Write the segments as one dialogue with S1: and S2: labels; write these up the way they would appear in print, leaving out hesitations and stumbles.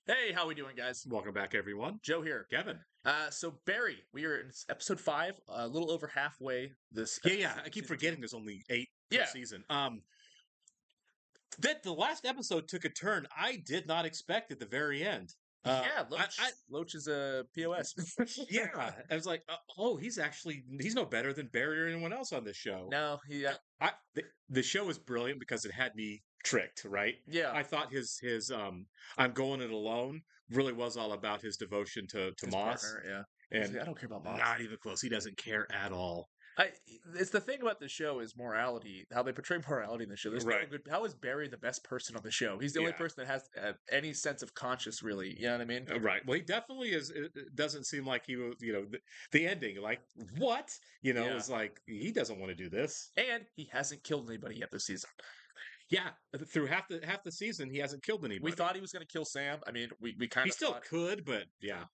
S1: Hey, how we doing, guys?
S2: Welcome back, everyone.
S1: Joe here.
S2: Kevin.
S1: So Barry, we are in episode 5, a little over halfway this.
S2: Yeah. I keep
S1: season
S2: forgetting
S1: 2.
S2: there's only 8 per
S1: Yeah,
S2: season. That the last episode took a turn I did not expect at the very end.
S1: yeah.
S2: I,
S1: Loach,
S2: I
S1: Loach is a POS.
S2: yeah, I was like, he's no better than Barry or anyone else on this show.
S1: No, he.
S2: The show was brilliant because it had me tricked, right?
S1: Yeah,
S2: I thought his I'm going it alone really was all about his devotion to
S1: his
S2: Moss,
S1: partner. Yeah, he's
S2: and
S1: like, I don't care about Moss.
S2: not even close. He doesn't care at all.
S1: I. It's the thing about the show is morality. How they portray morality in the show. There's no
S2: Right.
S1: good. How is Barry the best person on the show? He's the only
S2: Yeah.
S1: person that has any sense of conscience, really. You know what I mean?
S2: Right. Well, he definitely is. It doesn't seem like he was, the ending, like, what?
S1: Yeah.
S2: It's like, he doesn't want to do this.
S1: And he hasn't killed anybody yet this season.
S2: Yeah. Through half the season, he hasn't killed anybody.
S1: We thought he was going to kill Sam. I mean, we kind
S2: He
S1: of
S2: still
S1: thought.
S2: could, but yeah.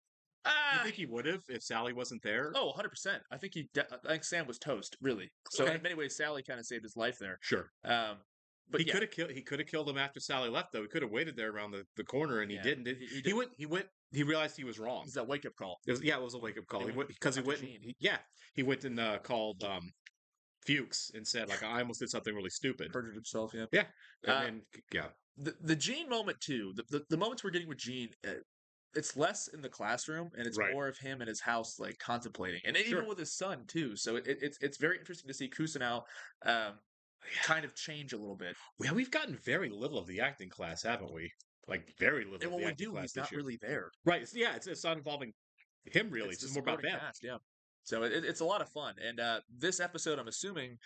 S2: You think he would have if Sally wasn't there?
S1: Oh, 100%. I think I think Sam was toast, really. So
S2: Okay.
S1: in many ways, Sally kind of saved his life there.
S2: Sure.
S1: But
S2: he
S1: yeah,
S2: could have killed him after Sally left, though. He could have waited there around the corner, and he
S1: Yeah,
S2: didn't.
S1: he
S2: He went. He realized he was wrong.
S1: it's that wake up call.
S2: It was a wake up call.
S1: He
S2: He
S1: went
S2: went because he
S1: talked to
S2: went.
S1: Gene.
S2: He went and called Fuchs and said, like, I almost did something really stupid.
S1: Perjured himself. Yeah.
S2: Yeah. And
S1: Uh,
S2: then yeah.
S1: The Gene moment too. The moments we're getting with Gene. It's less in the classroom and it's
S2: Right.
S1: more of him in his house, like contemplating, and even
S2: Sure.
S1: with his son too. So it's very interesting to see Kusanao kind of change a little bit.
S2: Well, we've gotten very little of the acting class, haven't we? Like very little.
S1: And
S2: of
S1: when
S2: the
S1: we
S2: acting
S1: do,
S2: class
S1: he's
S2: this
S1: not
S2: year.
S1: really there.
S2: Right. It's not involving him really. It's
S1: the
S2: just more about
S1: supporting
S2: them.
S1: cast, yeah. So it's a lot of fun. And this episode, I'm assuming,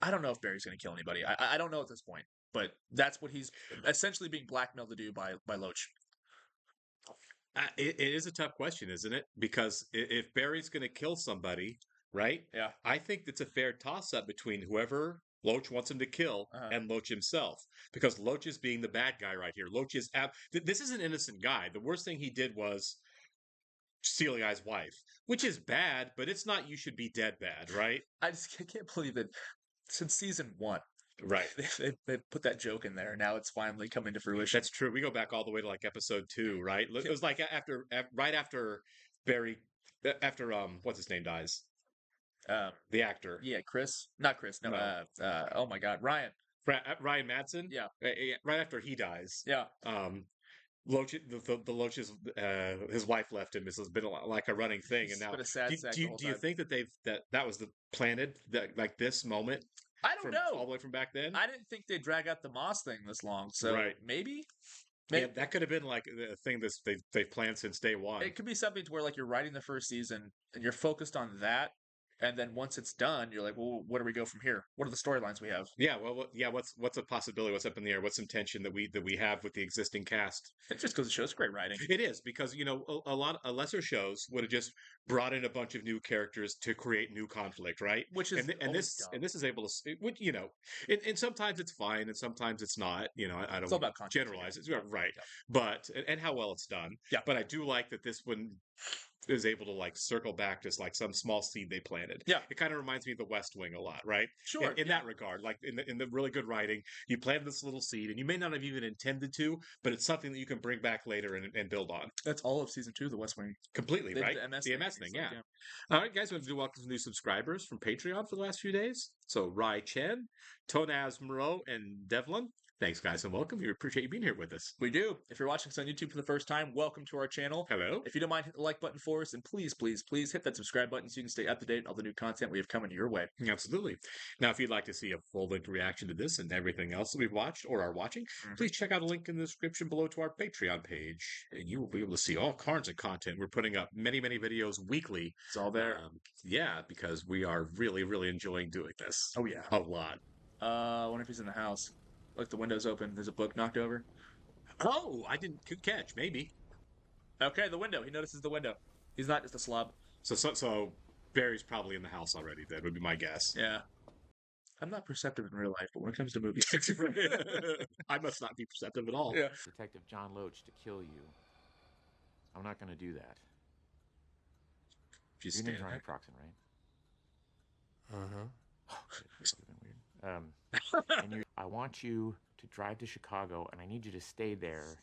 S1: I don't know if Barry's going to kill anybody. I don't know at this point, but that's what he's essentially being blackmailed to do by Loach.
S2: It is a tough question, isn't it? Because if Barry's going to kill somebody, right?
S1: Yeah.
S2: I think it's a fair toss-up between whoever Loach wants him to kill and Loach himself, because Loach is being the bad guy right here. Loach is this is an innocent guy. The worst thing he did was steal the guy's wife, which is bad, but it's not you should be dead bad, right?
S1: I can't believe that since season 1,
S2: Right.
S1: they put that joke in there. Now it's finally coming to fruition.
S2: That's true. We go back all the way to like episode 2, right? It was like right after Barry, after what's his name dies, the actor.
S1: Yeah, not Chris. No. Oh my God, Ryan.
S2: Ryan Madsen.
S1: Yeah.
S2: Right after he dies.
S1: Yeah.
S2: Loach, the Loach's his wife left him. This has been like a running thing, and now
S1: been a sad sack
S2: do
S1: the whole
S2: you
S1: time.
S2: think that that was the planted that like this moment?
S1: I don't know.
S2: All the way from back then.
S1: I didn't think they'd drag out the Moss thing this long. So
S2: Right.
S1: maybe.
S2: Yeah, that could have been like a thing that they've planned since day one.
S1: It could be something to where like you're writing the first season and you're focused on that, and then once it's done, you're like, well, where do we go from here? What are the storylines we have?
S2: Yeah, well, yeah. What's a possibility? What's up in the air? What's some tension that we have with the existing cast?
S1: It just goes to show it's great writing.
S2: It is, because a lot of lesser shows would have just brought in a bunch of new characters to create new conflict, right?
S1: Which is
S2: and this is able to, and sometimes it's fine and sometimes it's not. I don't
S1: all about
S2: want
S1: context,
S2: to generalize it, right?
S1: Yeah.
S2: But and how well it's done.
S1: Yeah.
S2: But I do like that this one is able to like circle back to like some small seed they planted.
S1: Yeah.
S2: It kind of reminds me of The West Wing a lot, right?
S1: Sure.
S2: In that regard, like in the really good writing, you planted this little seed, and you may not have even intended to, but it's something that you can bring back later and build on.
S1: That's all of season 2 of The West Wing.
S2: Completely, right?
S1: The MS
S2: thing, yeah. All right, guys, we want to welcome some new subscribers from Patreon for the last few days. So Rai Chen, Tonaz Moreau, and Devlin. Thanks, guys, and welcome. We appreciate you being here with us.
S1: We do. If you're watching us on YouTube for the first time, welcome to our channel.
S2: Hello.
S1: If you don't mind, hit the like button for us, and please, please, please hit that subscribe button so you can stay up to date on all the new content we have coming your way.
S2: Absolutely. Now, if you'd like to see a full-length reaction to this and everything else that we've watched or are watching, please check out a link in the description below to our Patreon page, and you will be able to see all kinds of content. We're putting up many, many videos weekly.
S1: It's all there.
S2: Yeah, because we are really, really enjoying doing this.
S1: Oh, yeah.
S2: A lot.
S1: I wonder if he's in the house. Look, the window's open. There's a book knocked over.
S2: Oh, I didn't catch. Maybe.
S1: Okay, the window. He notices the window. He's not just a slob.
S2: So Barry's probably in the house already. That would be my guess.
S1: Yeah. I'm not perceptive in real life, but when it comes to movies,
S2: I must not be perceptive at all.
S1: Yeah.
S3: Detective John Loach to kill you. I'm not going to do that.
S2: Just
S3: Your name's
S2: stand
S3: Ronnie
S2: there.
S3: Proxon, right?
S2: Uh-huh.
S3: Oh, shit, this would have been weird. And I want you to drive to Chicago, and I need you to stay there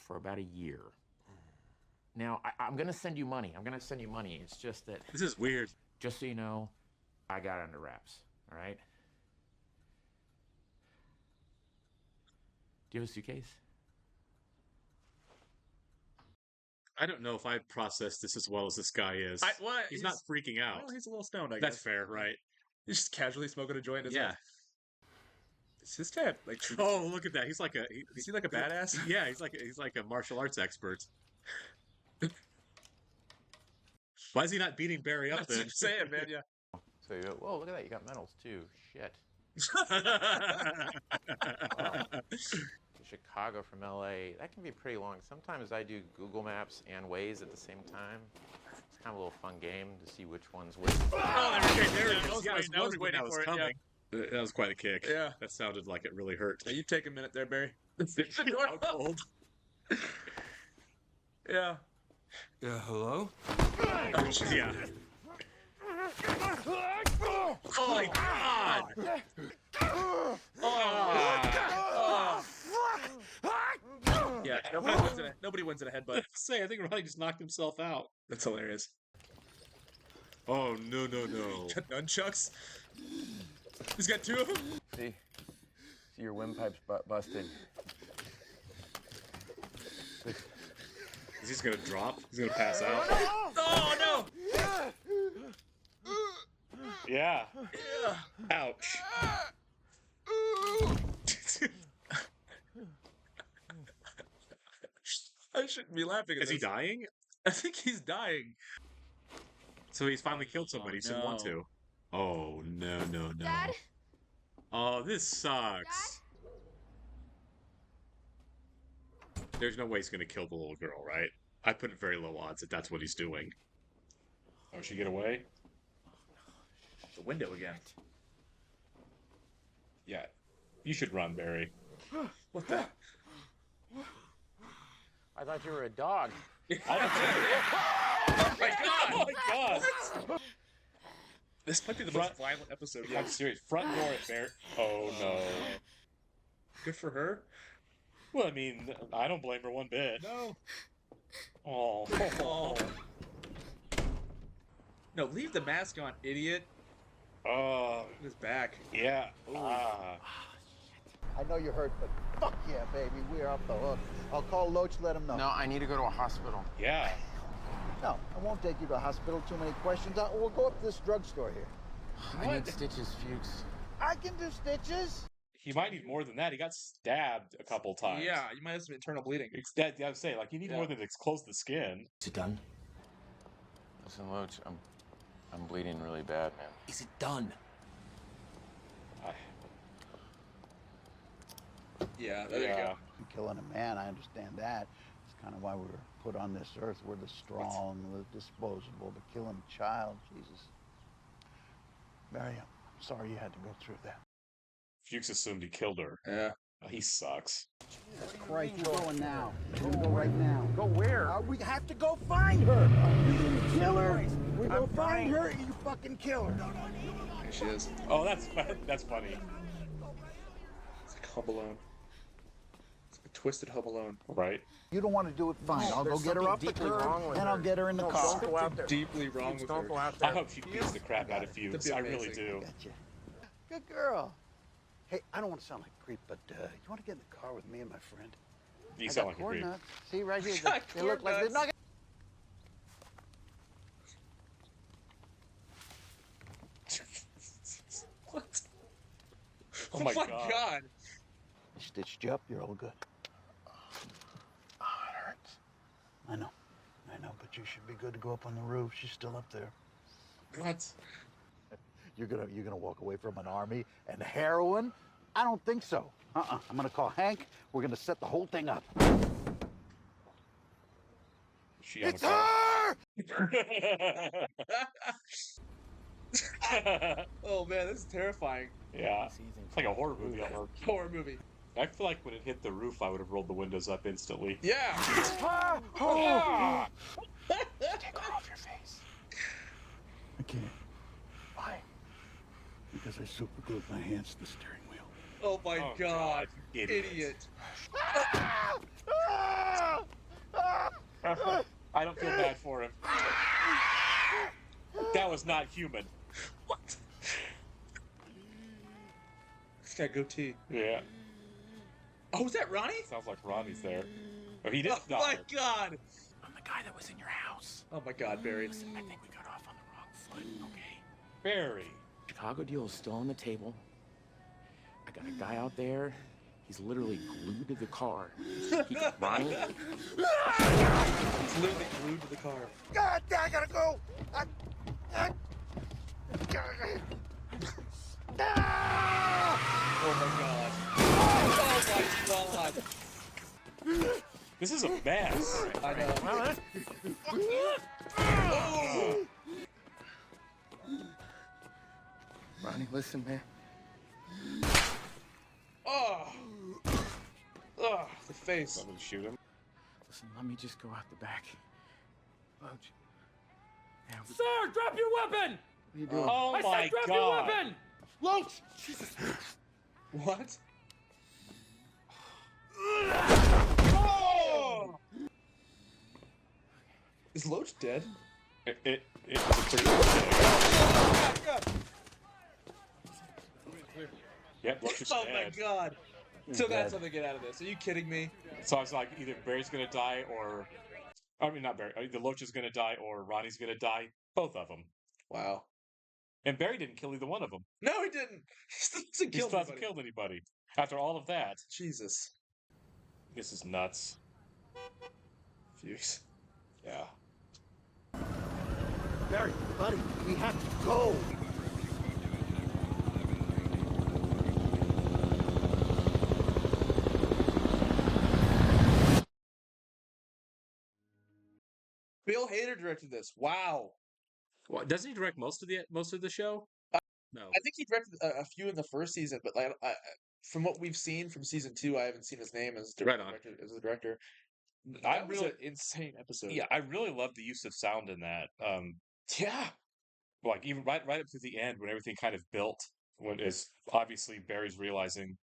S3: for about a year. Now, I'm going to send you money. I'm going to send you money. It's just that,
S2: This is weird.
S3: just so you know, I got it under wraps, all right? Do you have a suitcase?
S2: I don't know if I processed this as well as this guy is. He's not freaking out.
S1: Well, he's a little stoned, I
S2: That's
S1: guess.
S2: fair, right?
S1: He's just casually smoking a joint.
S2: Yeah.
S1: It's his dad. Like,
S2: Oh, look at that. He's like a
S1: is he like a badass?
S2: yeah. He's like a martial arts expert. Why is he not beating Barry up
S1: That's what
S2: then?
S1: I'm saying, man. Yeah.
S3: So, whoa, look at that. You got medals, too. Shit. Chicago from LA, that can be pretty long. Sometimes I do Google Maps and Waze at the same time. It's kind of a little fun game to see which one's which.
S2: Oh, there it is.
S1: I was waiting
S2: that was
S1: for it,
S2: coming. That was quite a kick.
S1: Yeah.
S2: That sounded like it really hurt.
S1: Now, you take a minute there, Barry.
S2: Out cold.
S1: Yeah.
S4: Hello?
S2: Yeah. Oh my God!
S1: Yeah. Nobody wins in a headbutt.
S2: Say, I think Ronnie just knocked himself out.
S1: That's hilarious.
S2: Oh no!
S1: Nunchucks. He's got two of them.
S3: See your windpipe's busted.
S2: Is he gonna drop? He's gonna pass out.
S1: Oh no!
S2: Yeah.
S1: Yeah.
S2: Ouch.
S1: I shouldn't be laughing at
S2: Is he
S1: this.
S2: dying?
S1: I think he's dying.
S2: So he's finally killed somebody. He didn't want
S1: no.
S2: to. Oh no!
S5: Dad?
S2: Oh, this sucks. There's no way he's gonna kill the little girl, right? I put it very low odds that that's what he's doing. Oh, she get away?
S1: The window again.
S2: Yeah. You should run, Barry.
S1: What the?
S3: I thought you were a dog.
S2: Oh my God! Oh my God!
S1: This might be the most violent episode.
S2: I'm serious. Front door at Barry. Oh no.
S1: Good for her.
S2: Well, I mean, I don't blame her one bit.
S1: No.
S2: Oh.
S1: Oh. No, leave the mask on, idiot.
S2: Oh.
S1: His back.
S2: Yeah. Ah.
S6: I know you're hurt, but fuck yeah, baby, we're off the hook. I'll call Loach, let him know.
S3: No, I need to go to a hospital.
S2: Yeah.
S6: No, I won't take you to a hospital. Too many questions. We'll go up to this drugstore here.
S3: I need stitches, Fuchs.
S6: I can do stitches.
S2: He might need more than that. He got stabbed a couple times.
S1: Yeah, you might have some internal bleeding.
S2: That, I would say, like, you need more than to close the skin.
S4: Is it done?
S3: Listen, Loach, I'm bleeding really bad, man.
S4: Is it done?
S1: Yeah, there you go.
S6: Killing a man, I understand that. It's kind of why we were put on this earth. We're the strong, the disposable, but killing a child, Jesus. Barry, I'm sorry you had to go through that.
S2: Fuchs assumed he killed her.
S1: Yeah.
S2: Oh, he sucks.
S6: Jesus Christ, you're going now. You're gonna go right now.
S3: Go where?
S6: We have to go find her. You didn't kill her. We go find her and you fucking kill her.
S1: There she is.
S2: Oh, that's funny.
S1: It's like Home Alone. It's like a twisted Home Alone.
S2: Right?
S6: You don't want to do it, fine. I'll go get her up the
S3: deeply wrong
S6: curb
S3: with
S6: and I'll
S3: her.
S6: get her in the car.
S3: Don't go out there.
S1: Deeply wrong with
S3: Don't
S1: her.
S3: go out there.
S2: I hope she beats the crap out of Fuchs.
S1: That'd
S2: I
S1: be
S2: really
S1: amazing.
S2: do.
S6: Gotcha. Good girl. Hey, I don't want to sound like a creep, but you want to get in the car with me and my friend?
S2: You
S6: I
S2: sound
S6: got
S2: like a
S6: corn
S2: creep.
S6: nuts. See right here,
S1: Got
S6: they look
S1: corn
S6: like they're
S1: nuts.
S6: not.
S1: What?
S2: Oh my God.
S6: I stitched you up. You're all good. Oh, it hurts. I know, but you should be good to go up on the roof. She's still up there.
S2: What?
S6: You're gonna walk away from an army and heroin? I don't think so. I'm gonna call Hank. We're gonna set the whole thing up.
S2: She on
S6: It's
S2: the car.
S6: her!
S1: Oh man, this is terrifying.
S2: Yeah. It's like a horror movie almost.
S1: Horror movie.
S2: I feel like when it hit the roof, I would have rolled the windows up instantly.
S1: Yeah.
S2: Ah!
S6: Take her off your face. I can't. Why? Because I super glued my hands to the steering wheel.
S1: Oh my
S2: Oh,
S1: God.
S2: you idiot.
S1: Idiot.
S2: was not human.
S1: What? He's got a goatee.
S2: Yeah.
S1: Oh, is that Ronnie?
S2: Sounds like Ronnie's there. Oh, he did
S1: Oh
S2: die.
S1: my god!
S3: I'm the guy that was in your house.
S1: Oh my god, Barry.
S3: Listen, I think we got off on the wrong foot, okay?
S2: Barry.
S3: Chicago deal is still on the table. I got a guy out there. He's literally glued to the car. Ronnie?
S1: He's literally glued to the car.
S6: God, I gotta go.
S1: Oh my god. Oh my god.
S2: This is a mess.
S1: I know.
S3: Oh! Ronnie, listen, man.
S1: Oh. Oh, the face.
S2: I'm gonna shoot him.
S3: Listen, let me just go out the back. Loach. Yeah,
S5: Sir, drop your weapon!
S3: what are you doing?
S2: Oh
S5: I
S2: my
S5: said drop
S2: god.
S5: your weapon!
S6: Loach! Jesus.
S1: What?
S2: Oh!
S1: Is Loach dead?
S2: It was a pretty good thing. Yep, Loach is
S1: Oh my
S2: dead.
S1: god. Still got something to get out of this. Are you kidding me?
S2: So I was like, either Barry's gonna die or, I mean, not Barry. Either Loach is gonna die or Ronnie's gonna die. Both of them.
S1: Wow.
S2: And Barry didn't kill either one of them.
S1: No, he didn't. He still hasn't
S2: He
S1: killed
S2: still hasn't
S1: anybody.
S2: killed anybody after all of that.
S1: Jesus.
S2: This is nuts.
S1: Fuchs.
S2: Yeah.
S6: Barry, buddy, we have to go.
S1: Bill Hader directed this. Wow.
S2: Well, doesn't he direct most of the show? No.
S1: I think he directed a few in the first season, but like, from what we've seen from season 2, I haven't seen his name as
S2: Right on.
S1: as a director.
S2: I
S1: That was
S2: really-
S1: an insane episode.
S2: Yeah, I really love the use of sound in that.
S1: Yeah.
S2: Like even right up to the end when everything kind of built, when is obviously Barry's realizing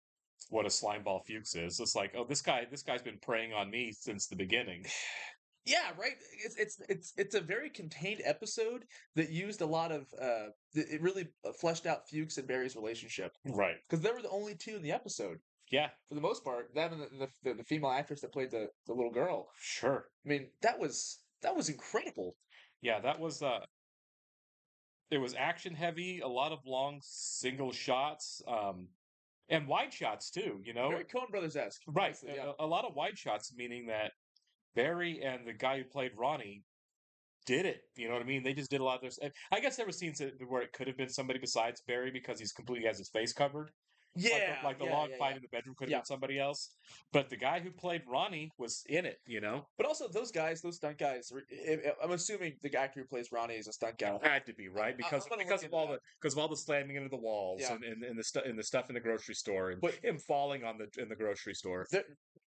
S2: what a slimeball Fuchs is. It's like, oh, this guy's been preying on me since the beginning.
S1: Yeah, right. It's a very contained episode that used a lot of it really fleshed out Fuchs and Barry's relationship
S2: Right.
S1: because they were the only two in the episode
S2: Yeah.
S1: for the most part. Them and the female actress that played the little girl.
S2: Sure.
S1: I mean, that was incredible.
S2: Yeah, that was it was action heavy, a lot of long single shots, and wide shots too, you know?
S1: Very Coen Brothers esque.
S2: Right.
S1: Yeah.
S2: A lot of wide shots, meaning that Barry and the guy who played Ronnie did it. You know what I mean? They just did a lot of this. I guess there were scenes where it could have been somebody besides Barry because he's completely has his face covered.
S1: Yeah.
S2: Like the long fight in the bedroom could have been somebody else. But the guy who played Ronnie was in it, you know?
S1: But also, those stunt guys. I'm assuming the actor who plays Ronnie is a stunt guy.
S2: Had to be, right? Because
S1: I'm gonna
S2: because
S1: look
S2: of all
S1: into
S2: the all the slamming into the walls
S1: Yeah.
S2: and the stuff in the grocery store and
S1: But-
S2: him falling in the grocery store.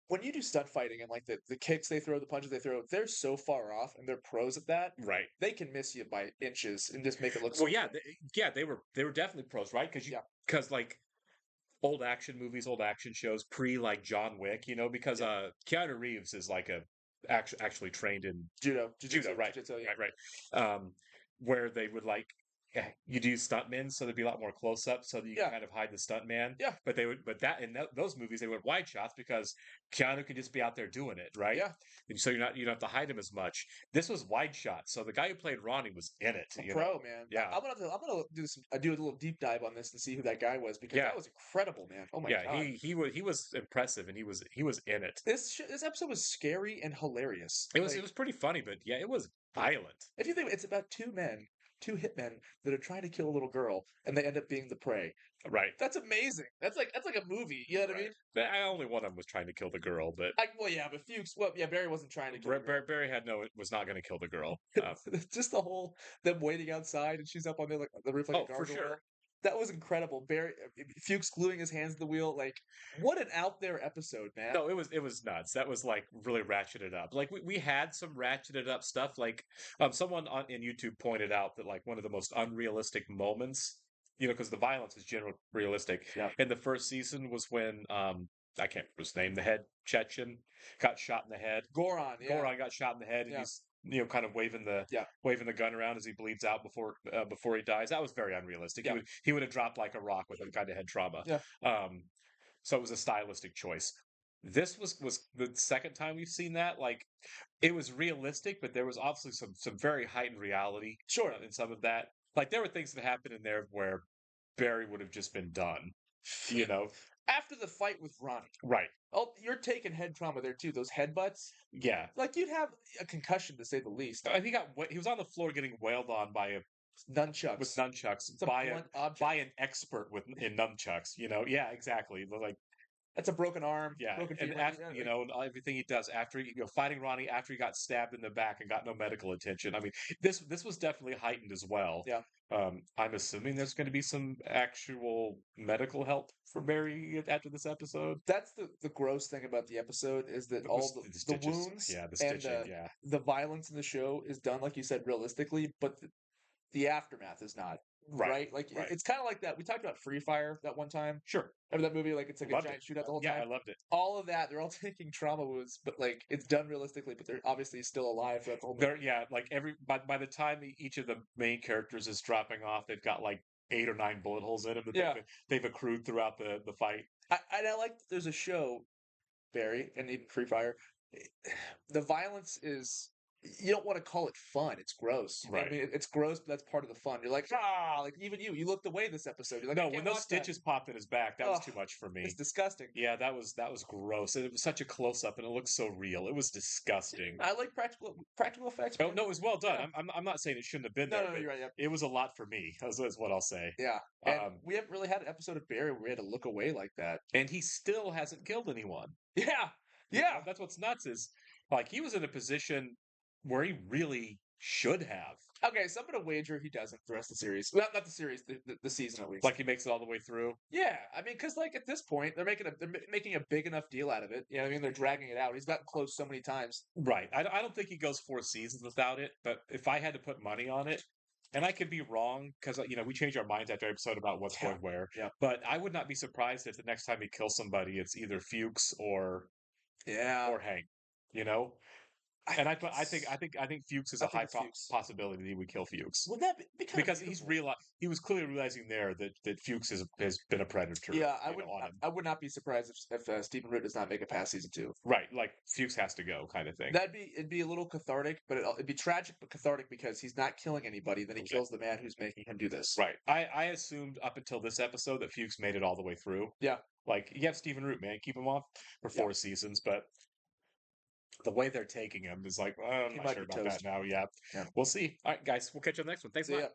S1: When you do stunt fighting and like the kicks they throw, the punches they throw, they're so far off and they're pros at that.
S2: Right.
S1: They can miss you by inches and just make it look.
S2: Well, yeah, they were definitely pros, right? Because like old action movies, old action shows, pre like John Wick, you know, because Keanu Reeves is like actually trained in
S1: judo,
S2: right,
S1: jiu-jitsu, yeah.
S2: right. Where they would like you do stuntmen, so there'd be a lot more close up, so that you can kind of hide the stuntman.
S1: Yeah.
S2: But those movies they went wide shots because Keanu could just be out there doing it, right?
S1: Yeah.
S2: And so you don't have to hide him as much. This was wide shot, so the guy who played Ronnie was in it.
S1: A
S2: you
S1: pro,
S2: know?
S1: man.
S2: Yeah.
S1: I'm gonna do a little deep dive on this and see who that guy was because that was incredible, man. Oh my god.
S2: he was impressive and he was in it.
S1: This episode was scary and hilarious.
S2: It was pretty funny, but yeah, it was violent.
S1: If you think it's about two hitmen that are trying to kill a little girl and they end up being the prey.
S2: Right.
S1: That's amazing. That's like a movie. You know what I mean?
S2: Only one of them was trying to kill the girl, but
S1: But Fuchs. Well, yeah, Barry wasn't trying to kill.
S2: Barry was not going to kill the girl.
S1: Just the whole them waiting outside and she's up on the roof like a gargoyle.
S2: For sure.
S1: That was incredible. Fuchs gluing his hands to the wheel. Like, what an out there episode, man.
S2: No, it was nuts. That was like really ratcheted up. Like we had some ratcheted up stuff. Like someone in YouTube pointed out that like one of the most unrealistic moments, you know, because the violence is generally realistic.
S1: Yeah.
S2: In the first season was when I can't remember his name, the head Chechen got shot in the head.
S1: Goron, yeah.
S2: Goron got shot in the head, and
S1: Yeah.
S2: he's kind of waving the
S1: Yeah.
S2: gun around as he bleeds out before he dies. That was very unrealistic.
S1: Yeah.
S2: He would have dropped like a rock with that kind of head trauma.
S1: Yeah.
S2: So it was a stylistic choice. This was the second time we've seen that. Like, it was realistic, but there was obviously some very heightened reality.
S1: Sure.
S2: In some of that, like there were things that happened in there where Barry would have just been done. You know,
S1: After the fight with Ronnie.
S2: right?
S1: Oh, you're taking head trauma there too. Those headbutts.
S2: Yeah.
S1: Like, you'd have a concussion to say the least.
S2: He was on the floor getting wailed on by
S1: Nunchucks.
S2: with nunchucks
S1: It's a
S2: by
S1: blunt object.
S2: by an expert in nunchucks. Yeah, exactly. Like,
S1: That's a broken arm.
S2: yeah,
S1: Broken
S2: and
S1: feet.
S2: after, and everything he does after fighting Ronnie after he got stabbed in the back and got no medical attention. I mean, this was definitely heightened as well.
S1: Yeah.
S2: I'm assuming there's going to be some actual medical help for Barry after this episode.
S1: That's the gross thing about the episode is that all the
S2: stitches,
S1: wounds,
S2: yeah, the stitching,
S1: and
S2: yeah,
S1: the violence in the show is done, like you said, realistically, but the aftermath is not. Right? Like,
S2: right.
S1: it's kind of like that. We talked about Free Fire that one time.
S2: Sure.
S1: Remember that movie? Like, it's like
S2: Loved
S1: a giant
S2: it.
S1: shootout the whole
S2: Yeah,
S1: time.
S2: I loved it.
S1: All of that, they're all taking trauma wounds, but like it's done realistically, but they're obviously still alive throughout the whole movie.
S2: Like by the time each of the main characters is dropping off, they've got like 8 or 9 bullet holes in them that they've accrued throughout the fight.
S1: I like that there's a show, Barry, and even Free Fire. The violence is, you don't want to call it fun. It's gross.
S2: Right.
S1: I mean, it's gross, but that's part of the fun. You're like, like even you looked away this episode. You're like,
S2: no, when those stitches popped in his back, that was too much for me.
S1: It's disgusting.
S2: Yeah, that was gross. It was such a close up, and it looked so real. It was disgusting.
S1: I like practical effects.
S2: Oh, no, it was well done.
S1: Yeah.
S2: I'm not saying it shouldn't have been there.
S1: No, you're right. Yeah.
S2: It was a lot for me. Is what I'll say.
S1: Yeah, and we haven't really had an episode of Barry where we had to look away like that.
S2: And he still hasn't killed anyone.
S1: Yeah.
S2: That's what's nuts is like he was in a position where he really should have.
S1: Okay, so I'm gonna wager he doesn't the rest of the series. Well, not the series, the season at least.
S2: Like he makes it all the way through.
S1: Yeah, I mean, because like at this point they're making a big enough deal out of it. You know what I mean? They're dragging it out. He's gotten close so many times.
S2: Right. I don't think he goes 4 seasons without it. But if I had to put money on it, and I could be wrong because we change our minds after episode about what's going where.
S1: Yeah.
S2: But I would not be surprised if the next time he kills somebody, it's either Fuchs or Hank. And I think Fuchs is a high possibility that he would kill Fuchs.
S1: Would that be
S2: because he was clearly realizing there that Fuchs has been a predator.
S1: Yeah, I would not be surprised if Stephen Root does not make it past season 2.
S2: Right, like Fuchs has to go, kind of thing.
S1: It'd be a little cathartic, but it'd be tragic but cathartic because he's not killing anybody. Then he kills the man who's making him do this.
S2: Right. I assumed up until this episode that Fuchs made it all the way through.
S1: Yeah.
S2: Like you have Stephen Root, man, keep him off for 4 seasons, but the way they're taking him is like, I'm not sure about that now. Yeah. We'll see. All right, guys, we'll catch you on the next one. Thanks a lot.